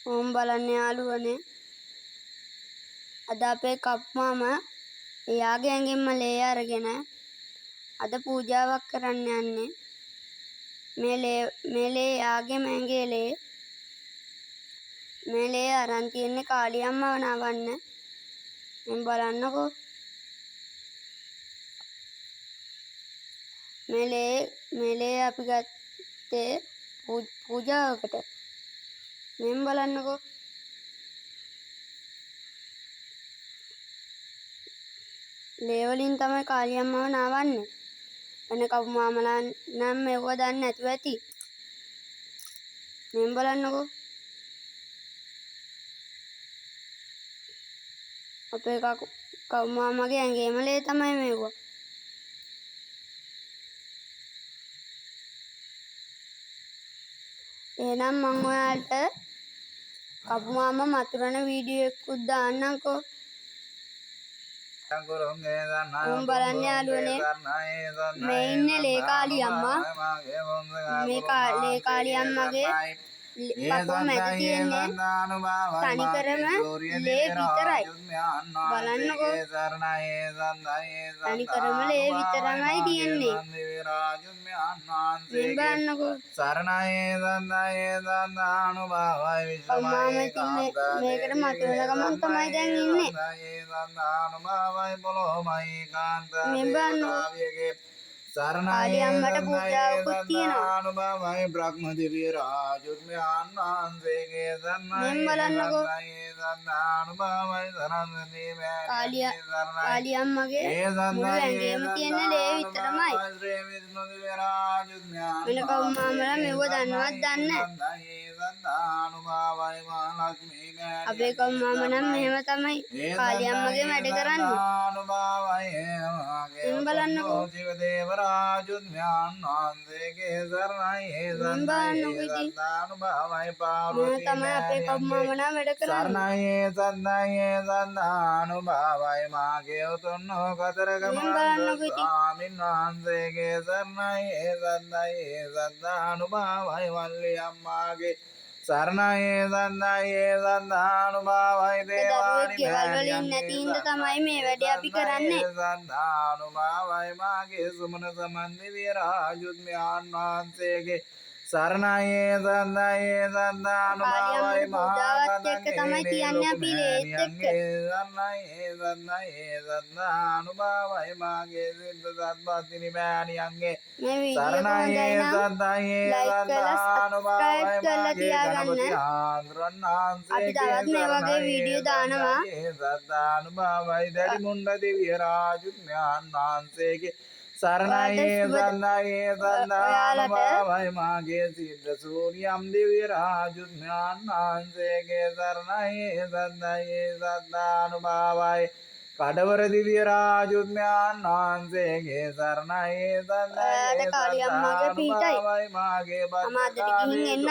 ඕම් බලන්න යාළුවනේ. අද අපේ කප්මාමා එයාගේ ඇඟෙන්ම ලේ අරගෙන අද පූජාවක් කරන්න යන්නේ. මේ ලේ එයාගේම ඇඟේ ලේ. මේ ලේ අරන් තියෙන්නේ කාලියම්මව නවන්න. මෙන් බලන්නකෝ. මේ ලේ අපි ගත්තේ පූජාවකට. මෙන් බලන්නකෝ. ලේ වලින් තමයි කාලියම්මව නවන්නේ. අනේ කපුමාමලා නම් මේව දන්නේ නැතුව ඇති. මෙන් බලන්නකෝ. අපේ කපුමාමගේ ඇඟේම ලේ තමයි මේවා. එහෙනම් මම ඔයාලට කපුමාමා මතුරන වීඩියෝ එකකුත් දාන්නම්කෝ. උන් බලන්න යාළුවනේ මේ ඉන්නේ ලේ කාලියම්මා. මේ ලේ කාලියම්මගේ පපුව මැද තියෙන්නේ තනිකරම ලේ විතරයි. බලන්නකෝ. තනිකරම ලේ විතරමයි තියෙන්නේ. මෙන් බලන්නකෝ. කපුමාමා ඉතින් මේකට මතුවෙන ගමන් තමයි දැන් ඉන්නේ. මෙන් බලන්නකෝ. කාලියම්මට පූජාවකුත් තියෙනවා. මෙන් බලන්නකෝ. කාලියම්මගේ මුළු ඇඟේම තියෙන ලේ විතරමයි. වෙන කපුමාමලා මෙව දන්නවත් දන්නේ නැහැ. අපේ කපුමාමා නම් මෙහෙම තමයි කාලියම්මගේ වැඩ කරන්නේ. මෙන් බලන්නකෝ. මෙන් බලන්නකෝ ඉතින්. මෙහෙම තමයි අපේ කපුමාමා නම් වැඩ කරන්නේ. මෙන් බලන්නකෝ ඉතින්. දරුවෙක් ගෙවල් වල ඉන්නේ නැති හින්දා තමයි මේ වැඩේ අපි කරන්නේ. කාලියම්මට පූජාවත් එක්ක තමයි තියන්නේ අපි ලේත් එක්ක. මේ වීඩියෝ හොඳයි නම් ලයික් කරලා සබ්ස්ක්‍රයිබ් කරලා තියාගන්න. අපි තවත් මේ වගේ වීඩියෝ දානවා. කඩවර දිව්‍ය රාජුත්මයන් වහන්සේගේ සරණයි. කාලියම්මගේ පිහිටයි. මම අදට ගිහින් එන්නම්.